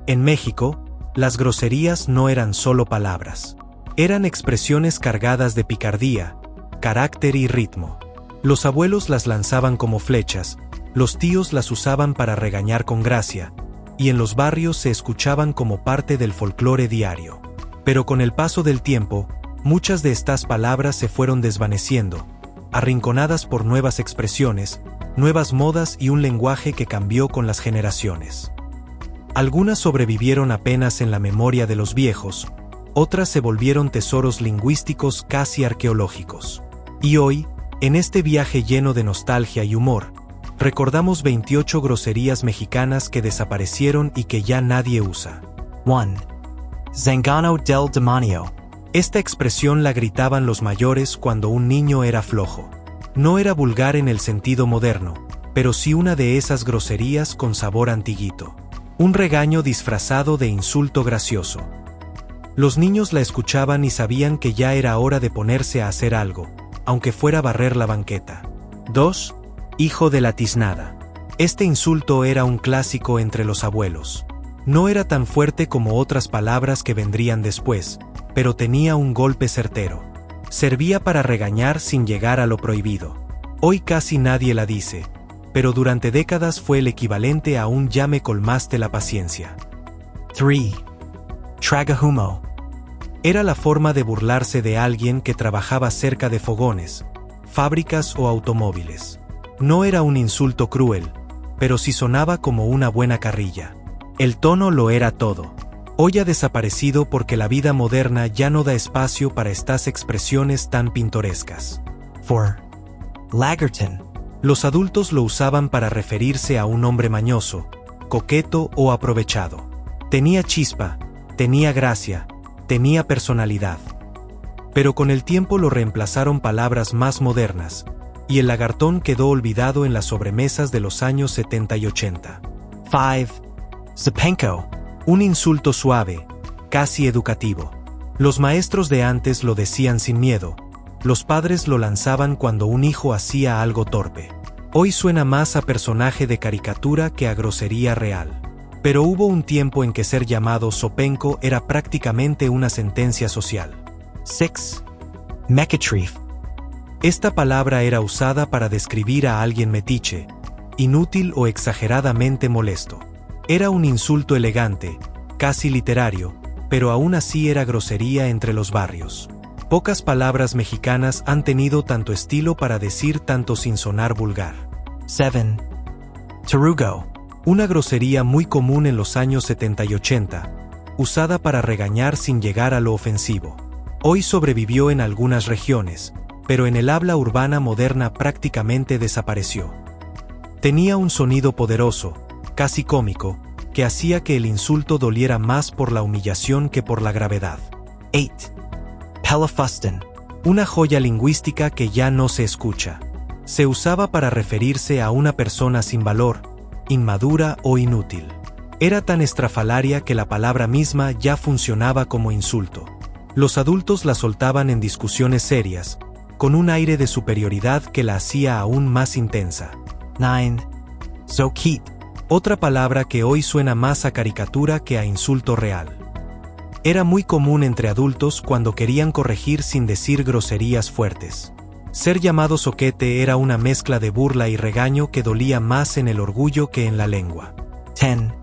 En México, las groserías no eran solo palabras. Eran expresiones cargadas de picardía, carácter y ritmo. Los abuelos las lanzaban como flechas, los tíos las usaban para regañar con gracia, y en los barrios se escuchaban como parte del folclore diario. Pero con el paso del tiempo, muchas de estas palabras se fueron desvaneciendo, arrinconadas por nuevas expresiones, nuevas modas y un lenguaje que cambió con las generaciones. Algunas sobrevivieron apenas en la memoria de los viejos, otras se volvieron tesoros lingüísticos casi arqueológicos. Y hoy, en este viaje lleno de nostalgia y humor, recordamos 28 groserías mexicanas que desaparecieron y que ya nadie usa. 1. Zangano del demonio. Esta expresión la gritaban los mayores cuando un niño era flojo. No era vulgar en el sentido moderno, pero sí una de esas groserías con sabor antiguito. Un regaño disfrazado de insulto gracioso. Los niños la escuchaban y sabían que ya era hora de ponerse a hacer algo, aunque fuera barrer la banqueta. 2. Hijo de la tiznada. Este insulto era un clásico entre los abuelos. No era tan fuerte como otras palabras que vendrían después, pero tenía un golpe certero. Servía para regañar sin llegar a lo prohibido. Hoy casi nadie la dice, pero durante décadas fue el equivalente a un ya me colmaste la paciencia. 3. Tragahumo. Era la forma de burlarse de alguien que trabajaba cerca de fogones, fábricas o automóviles. No era un insulto cruel, pero sí sonaba como una buena carrilla. El tono lo era todo. Hoy ha desaparecido porque la vida moderna ya no da espacio para estas expresiones tan pintorescas. 4. Lagerton. Los adultos lo usaban para referirse a un hombre mañoso, coqueto o aprovechado. Tenía chispa, tenía gracia, tenía personalidad. Pero con el tiempo lo reemplazaron palabras más modernas, y el lagartón quedó olvidado en las sobremesas de los años 70 y 80. 5. Zapenko. Un insulto suave, casi educativo. Los maestros de antes lo decían sin miedo, los padres lo lanzaban cuando un hijo hacía algo torpe. Hoy suena más a personaje de caricatura que a grosería real. Pero hubo un tiempo en que ser llamado zopenco era prácticamente una sentencia social. 6. Mequetrefe. Esta palabra era usada para describir a alguien metiche, inútil o exageradamente molesto. Era un insulto elegante, casi literario, pero aún así era grosería entre los barrios. Pocas palabras mexicanas han tenido tanto estilo para decir tanto sin sonar vulgar. 7. Tarugo. Una grosería muy común en los años 70 y 80, usada para regañar sin llegar a lo ofensivo. Hoy sobrevivió en algunas regiones, pero en el habla urbana moderna prácticamente desapareció. Tenía un sonido poderoso, casi cómico, que hacía que el insulto doliera más por la humillación que por la gravedad. 8. Pelafustin. Una joya lingüística que ya no se escucha. Se usaba para referirse a una persona sin valor, inmadura o inútil. Era tan estrafalaria que la palabra misma ya funcionaba como insulto. Los adultos la soltaban en discusiones serias, con un aire de superioridad que la hacía aún más intensa. 9. Zoquit. Otra palabra que hoy suena más a caricatura que a insulto real. Era muy común entre adultos cuando querían corregir sin decir groserías fuertes. Ser llamado zoquete era una mezcla de burla y regaño que dolía más en el orgullo que en la lengua. 10.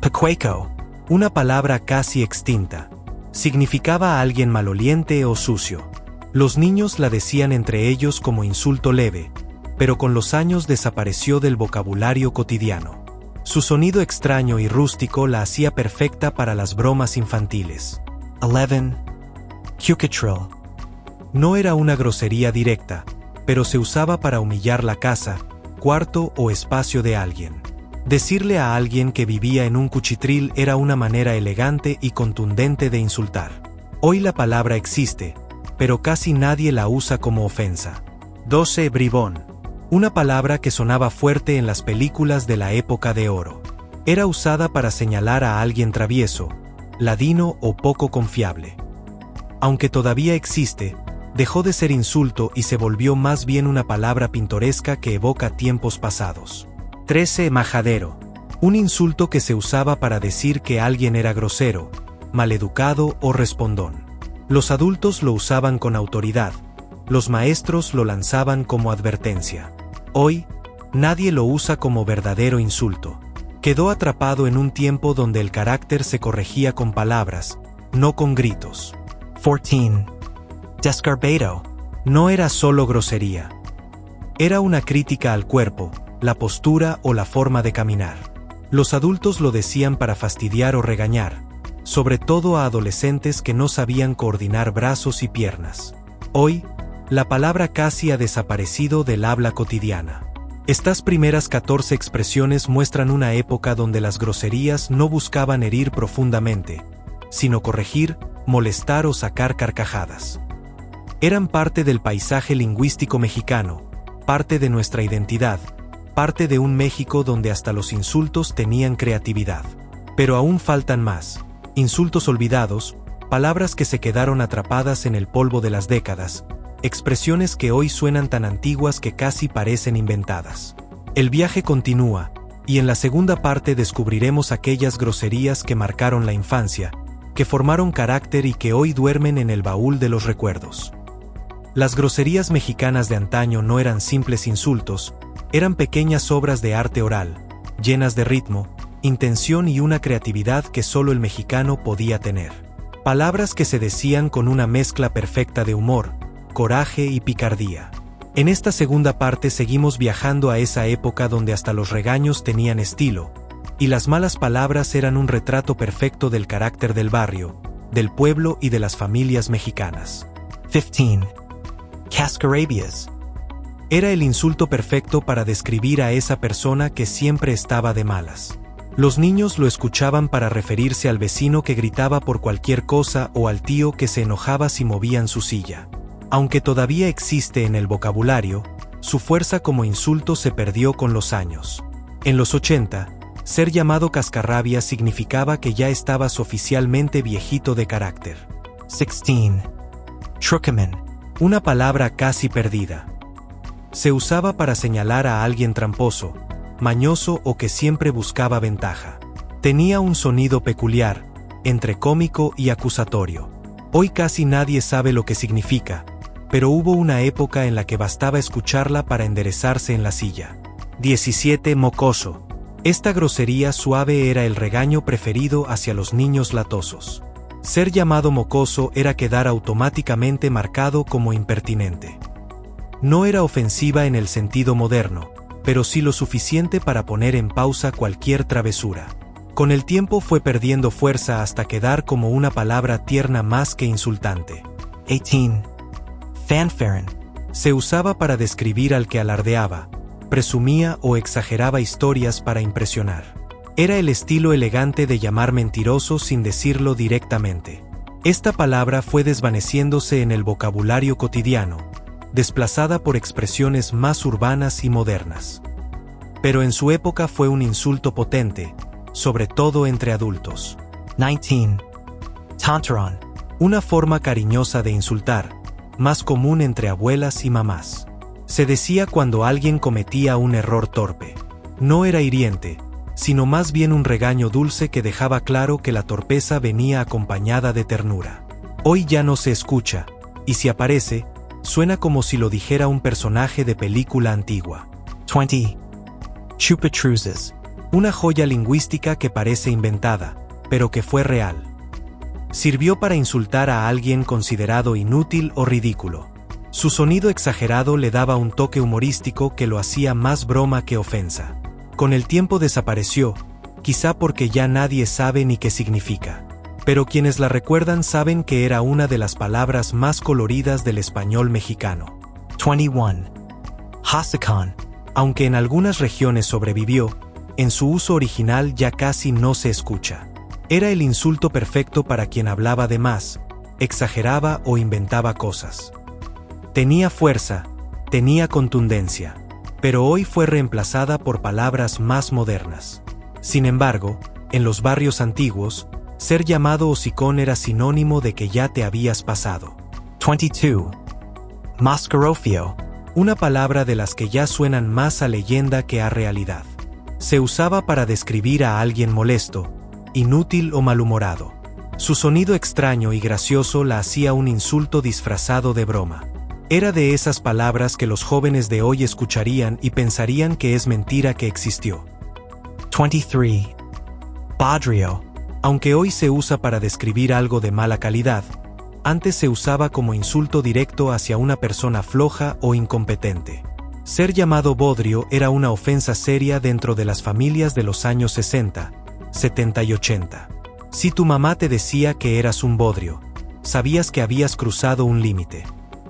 Pecueco. Una palabra casi extinta. Significaba a alguien maloliente o sucio. Los niños la decían entre ellos como insulto leve, pero con los años desapareció del vocabulario cotidiano. Su sonido extraño y rústico la hacía perfecta para las bromas infantiles. 11. Cucatrill. No era una grosería directa, pero se usaba para humillar la casa, cuarto o espacio de alguien. Decirle a alguien que vivía en un cuchitril era una manera elegante y contundente de insultar. Hoy la palabra existe, pero casi nadie la usa como ofensa. 12. Bribón. Una palabra que sonaba fuerte en las películas de la época de oro. Era usada para señalar a alguien travieso, ladino o poco confiable. Aunque todavía existe, dejó de ser insulto y se volvió más bien una palabra pintoresca que evoca tiempos pasados. 13. Majadero. Un insulto que se usaba para decir que alguien era grosero, maleducado o respondón. Los adultos lo usaban con autoridad, los maestros lo lanzaban como advertencia. Hoy, nadie lo usa como verdadero insulto. Quedó atrapado en un tiempo donde el carácter se corregía con palabras, no con gritos. 14. Desgarbado. No era solo grosería. Era una crítica al cuerpo, la postura o la forma de caminar. Los adultos lo decían para fastidiar o regañar, sobre todo a adolescentes que no sabían coordinar brazos y piernas. Hoy, la palabra casi ha desaparecido del habla cotidiana. Estas primeras 14 expresiones muestran una época donde las groserías no buscaban herir profundamente, sino corregir, molestar o sacar carcajadas. Eran parte del paisaje lingüístico mexicano, parte de nuestra identidad, parte de un México donde hasta los insultos tenían creatividad. Pero aún faltan más, insultos olvidados, palabras que se quedaron atrapadas en el polvo de las décadas, expresiones que hoy suenan tan antiguas que casi parecen inventadas. El viaje continúa, y en la segunda parte descubriremos aquellas groserías que marcaron la infancia, que formaron carácter y que hoy duermen en el baúl de los recuerdos. Las groserías mexicanas de antaño no eran simples insultos, eran pequeñas obras de arte oral, llenas de ritmo, intención y una creatividad que solo el mexicano podía tener. Palabras que se decían con una mezcla perfecta de humor, coraje y picardía. En esta segunda parte seguimos viajando a esa época donde hasta los regaños tenían estilo, y las malas palabras eran un retrato perfecto del carácter del barrio, del pueblo y de las familias mexicanas. 15. Cascarabias. Era el insulto perfecto para describir a esa persona que siempre estaba de malas. Los niños lo escuchaban para referirse al vecino que gritaba por cualquier cosa o al tío que se enojaba si movían su silla. Aunque todavía existe en el vocabulario, su fuerza como insulto se perdió con los años. En los 80, ser llamado cascarrabias significaba que ya estabas oficialmente viejito de carácter. 16. Trucaman. Una palabra casi perdida. Se usaba para señalar a alguien tramposo, mañoso o que siempre buscaba ventaja. Tenía un sonido peculiar, entre cómico y acusatorio. Hoy casi nadie sabe lo que significa, pero hubo una época en la que bastaba escucharla para enderezarse en la silla. 17. Mocoso. Esta grosería suave era el regaño preferido hacia los niños latosos. Ser llamado mocoso era quedar automáticamente marcado como impertinente. No era ofensiva en el sentido moderno, pero sí lo suficiente para poner en pausa cualquier travesura. Con el tiempo fue perdiendo fuerza hasta quedar como una palabra tierna más que insultante. 18. Fanfaren. Se usaba para describir al que alardeaba, presumía o exageraba historias para impresionar. Era el estilo elegante de llamar mentiroso sin decirlo directamente. Esta palabra fue desvaneciéndose en el vocabulario cotidiano, desplazada por expresiones más urbanas y modernas. Pero en su época fue un insulto potente, sobre todo entre adultos. 19. Tontaron. Una forma cariñosa de insultar, más común entre abuelas y mamás. Se decía cuando alguien cometía un error torpe. No era hiriente, sino más bien un regaño dulce que dejaba claro que la torpeza venía acompañada de ternura. Hoy ya no se escucha, y si aparece, suena como si lo dijera un personaje de película antigua. 20. Chupatruzas. Una joya lingüística que parece inventada, pero que fue real. Sirvió para insultar a alguien considerado inútil o ridículo. Su sonido exagerado le daba un toque humorístico que lo hacía más broma que ofensa. Con el tiempo desapareció, quizá porque ya nadie sabe ni qué significa. Pero quienes la recuerdan saben que era una de las palabras más coloridas del español mexicano. 21. Hasacón. Aunque en algunas regiones sobrevivió, en su uso original ya casi no se escucha. Era el insulto perfecto para quien hablaba de más, exageraba o inventaba cosas. Tenía fuerza, tenía contundencia, pero hoy fue reemplazada por palabras más modernas. Sin embargo, en los barrios antiguos, ser llamado hocicón era sinónimo de que ya te habías pasado. 22. Mascarofio. Una palabra de las que ya suenan más a leyenda que a realidad. Se usaba para describir a alguien molesto, inútil o malhumorado. Su sonido extraño y gracioso la hacía un insulto disfrazado de broma. Era de esas palabras que los jóvenes de hoy escucharían y pensarían que es mentira que existió. 23. Bodrio. Aunque hoy se usa para describir algo de mala calidad, antes se usaba como insulto directo hacia una persona floja o incompetente. Ser llamado bodrio era una ofensa seria dentro de las familias de los años 60, 70 y 80. Si tu mamá te decía que eras un bodrio, sabías que habías cruzado un límite.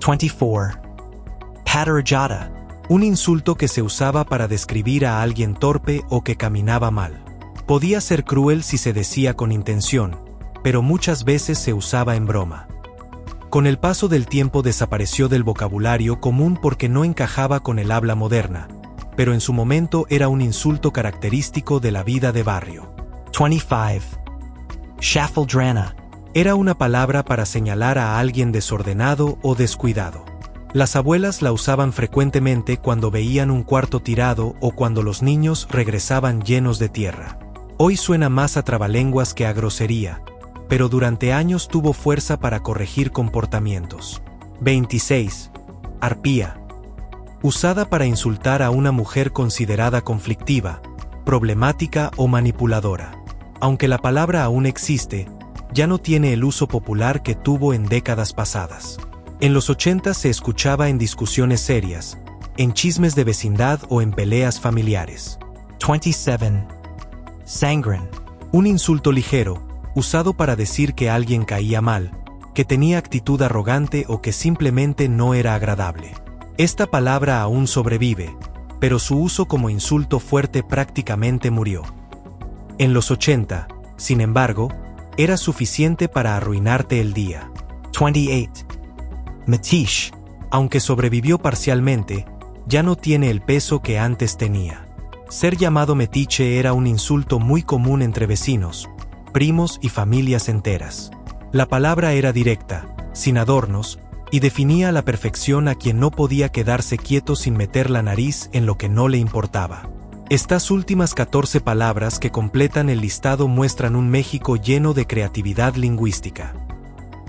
24. Paterjada. Un insulto que se usaba para describir a alguien torpe o que caminaba mal. Podía ser cruel si se decía con intención, pero muchas veces se usaba en broma. Con el paso del tiempo desapareció del vocabulario común porque no encajaba con el habla moderna, pero en su momento era un insulto característico de la vida de barrio. 25. Schaffeldrana. Era una palabra para señalar a alguien desordenado o descuidado. Las abuelas la usaban frecuentemente cuando veían un cuarto tirado o cuando los niños regresaban llenos de tierra. Hoy suena más a trabalenguas que a grosería, pero durante años tuvo fuerza para corregir comportamientos. 26. Arpía. Usada para insultar a una mujer considerada conflictiva, problemática o manipuladora. Aunque la palabra aún existe, ya no tiene el uso popular que tuvo en décadas pasadas. En los 80 se escuchaba en discusiones serias, en chismes de vecindad o en peleas familiares. 27. Sangren. Un insulto ligero, usado para decir que alguien caía mal, que tenía actitud arrogante o que simplemente no era agradable. Esta palabra aún sobrevive, pero su uso como insulto fuerte prácticamente murió. En los 80, sin embargo, era suficiente para arruinarte el día. 28. Metiche. Aunque sobrevivió parcialmente, ya no tiene el peso que antes tenía. Ser llamado metiche era un insulto muy común entre vecinos, primos y familias enteras. La palabra era directa, sin adornos, y definía a la perfección a quien no podía quedarse quieto sin meter la nariz en lo que no le importaba. Estas últimas 14 palabras que completan el listado muestran un México lleno de creatividad lingüística.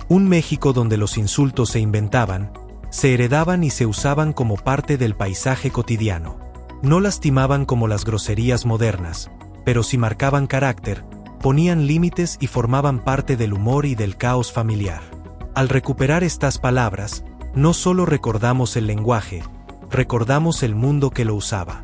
Un México donde los insultos se inventaban, se heredaban y se usaban como parte del paisaje cotidiano. No lastimaban como las groserías modernas, pero sí marcaban carácter, ponían límites y formaban parte del humor y del caos familiar. Al recuperar estas palabras, no solo recordamos el lenguaje, recordamos el mundo que lo usaba.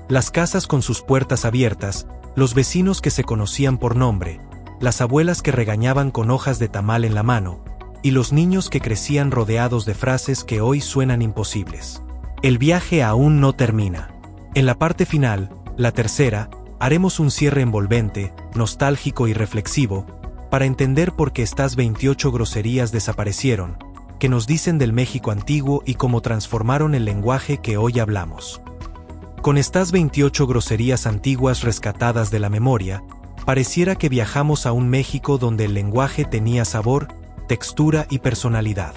Las casas con sus puertas abiertas, los vecinos que se conocían por nombre, las abuelas que regañaban con hojas de tamal en la mano, y los niños que crecían rodeados de frases que hoy suenan imposibles. El viaje aún no termina. En la parte final, la tercera, haremos un cierre envolvente, nostálgico y reflexivo, para entender por qué estas 28 groserías desaparecieron, que nos dicen del México antiguo y cómo transformaron el lenguaje que hoy hablamos. Con estas 28 groserías antiguas rescatadas de la memoria, pareciera que viajamos a un México donde el lenguaje tenía sabor, textura y personalidad.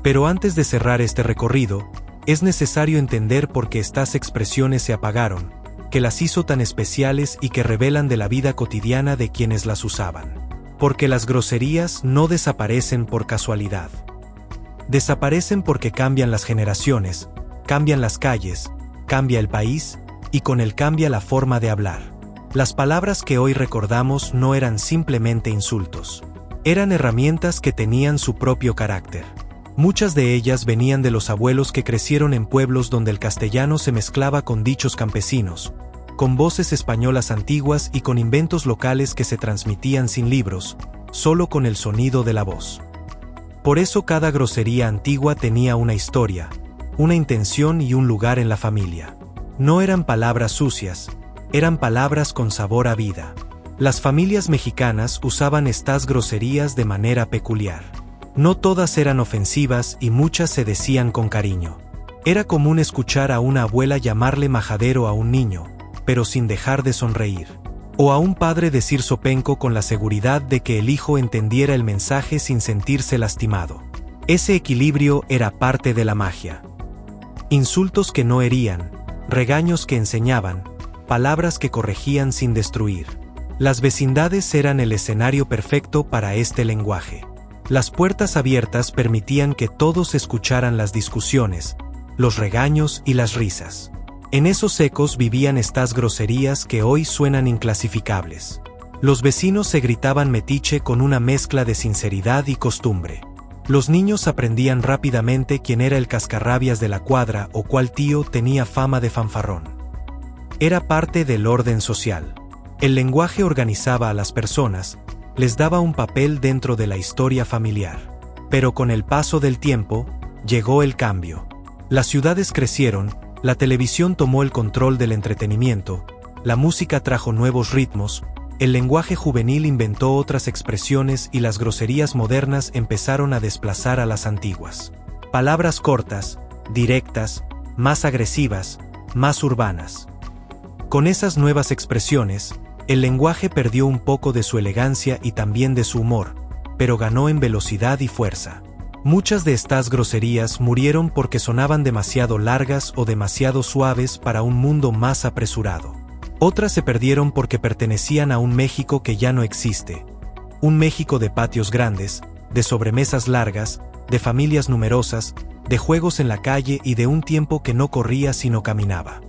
Pero antes de cerrar este recorrido, es necesario entender por qué estas expresiones se apagaron, que las hizo tan especiales y que revelan de la vida cotidiana de quienes las usaban. Porque las groserías no desaparecen por casualidad. Desaparecen porque cambian las generaciones, cambian las calles, cambia el país, y con él cambia la forma de hablar. Las palabras que hoy recordamos no eran simplemente insultos. Eran herramientas que tenían su propio carácter. Muchas de ellas venían de los abuelos que crecieron en pueblos donde el castellano se mezclaba con dichos campesinos, con voces españolas antiguas y con inventos locales que se transmitían sin libros, solo con el sonido de la voz. Por eso cada grosería antigua tenía una historia, una intención y un lugar en la familia. No eran palabras sucias, eran palabras con sabor a vida. Las familias mexicanas usaban estas groserías de manera peculiar. No todas eran ofensivas y muchas se decían con cariño. Era común escuchar a una abuela llamarle majadero a un niño, pero sin dejar de sonreír. O a un padre decir zopenco con la seguridad de que el hijo entendiera el mensaje sin sentirse lastimado. Ese equilibrio era parte de la magia. Insultos que no herían, regaños que enseñaban, palabras que corregían sin destruir. Las vecindades eran el escenario perfecto para este lenguaje. Las puertas abiertas permitían que todos escucharan las discusiones, los regaños y las risas. En esos ecos vivían estas groserías que hoy suenan inclasificables. Los vecinos se gritaban metiche con una mezcla de sinceridad y costumbre. Los niños aprendían rápidamente quién era el cascarrabias de la cuadra o cuál tío tenía fama de fanfarrón. Era parte del orden social. El lenguaje organizaba a las personas, les daba un papel dentro de la historia familiar. Pero con el paso del tiempo, llegó el cambio. Las ciudades crecieron, la televisión tomó el control del entretenimiento, la música trajo nuevos ritmos, el lenguaje juvenil inventó otras expresiones y las groserías modernas empezaron a desplazar a las antiguas. Palabras cortas, directas, más agresivas, más urbanas. Con esas nuevas expresiones, el lenguaje perdió un poco de su elegancia y también de su humor, pero ganó en velocidad y fuerza. Muchas de estas groserías murieron porque sonaban demasiado largas o demasiado suaves para un mundo más apresurado. Otras se perdieron porque pertenecían a un México que ya no existe. Un México de patios grandes, de sobremesas largas, de familias numerosas, de juegos en la calle y de un tiempo que no corría sino caminaba.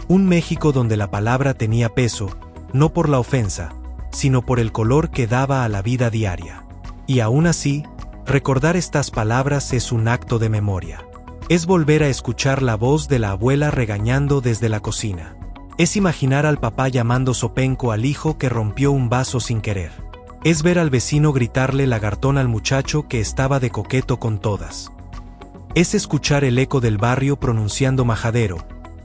Un México donde la palabra tenía peso, no por la ofensa, sino por el color que daba a la vida diaria. Y aún así, recordar estas palabras es un acto de memoria. Es volver a escuchar la voz de la abuela regañando desde la cocina. Es imaginar al papá llamando zopenco al hijo que rompió un vaso sin querer. Es ver al vecino gritarle lagartón al muchacho que estaba de coqueto con todas. Es escuchar el eco del barrio pronunciando majadero,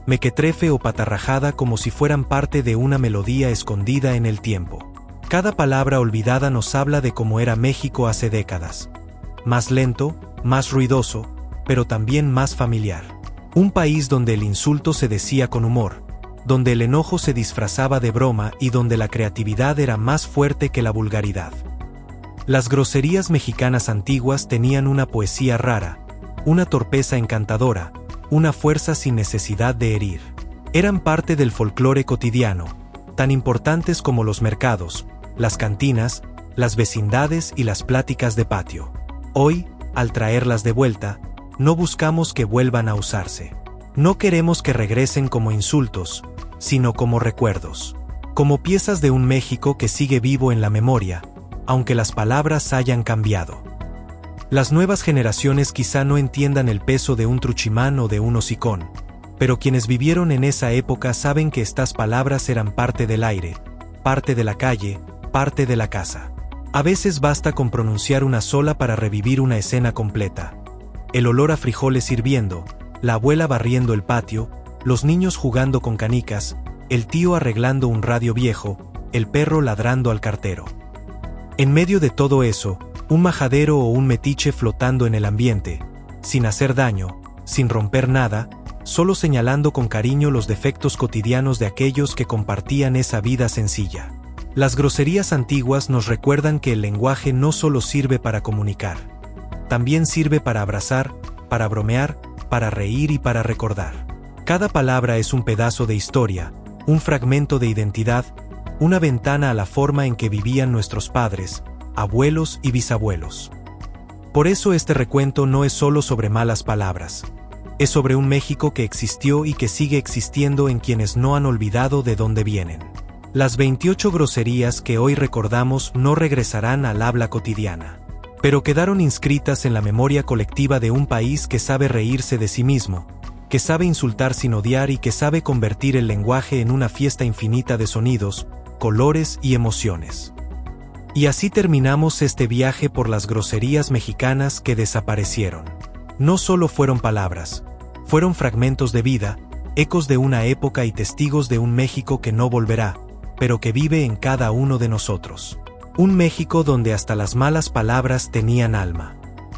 mequetrefe o patarrajada como si fueran parte de una melodía escondida en el tiempo. Cada palabra olvidada nos habla de cómo era México hace décadas. Más lento, más ruidoso, pero también más familiar. Un país donde el insulto se decía con humor, donde el enojo se disfrazaba de broma y donde la creatividad era más fuerte que la vulgaridad. Las groserías mexicanas antiguas tenían una poesía rara, una torpeza encantadora, una fuerza sin necesidad de herir. Eran parte del folclore cotidiano, tan importantes como los mercados, las cantinas, las vecindades y las pláticas de patio. Hoy, al traerlas de vuelta, no buscamos que vuelvan a usarse. No queremos que regresen como insultos, sino como recuerdos. Como piezas de un México que sigue vivo en la memoria, aunque las palabras hayan cambiado. Las nuevas generaciones quizá no entiendan el peso de un truchimán o de un hocicón, pero quienes vivieron en esa época saben que estas palabras eran parte del aire, parte de la calle, parte de la casa. A veces basta con pronunciar una sola para revivir una escena completa. El olor a frijoles hirviendo, la abuela barriendo el patio, los niños jugando con canicas, el tío arreglando un radio viejo, el perro ladrando al cartero. En medio de todo eso, un majadero o un metiche flotando en el ambiente, sin hacer daño, sin romper nada, solo señalando con cariño los defectos cotidianos de aquellos que compartían esa vida sencilla. Las groserías antiguas nos recuerdan que el lenguaje no solo sirve para comunicar, también sirve para abrazar, para bromear, para reír y para recordar. Cada palabra es un pedazo de historia, un fragmento de identidad, una ventana a la forma en que vivían nuestros padres, abuelos y bisabuelos. Por eso este recuento no es solo sobre malas palabras, es sobre un México que existió y que sigue existiendo en quienes no han olvidado de dónde vienen. Las 28 groserías que hoy recordamos no regresarán al habla cotidiana, pero quedaron inscritas en la memoria colectiva de un país que sabe reírse de sí mismo, que sabe insultar sin odiar y que sabe convertir el lenguaje en una fiesta infinita de sonidos, colores y emociones. Y así terminamos este viaje por las groserías mexicanas que desaparecieron. No solo fueron palabras, fueron fragmentos de vida, ecos de una época y testigos de un México que no volverá, pero que vive en cada uno de nosotros. Un México donde hasta las malas palabras tenían alma.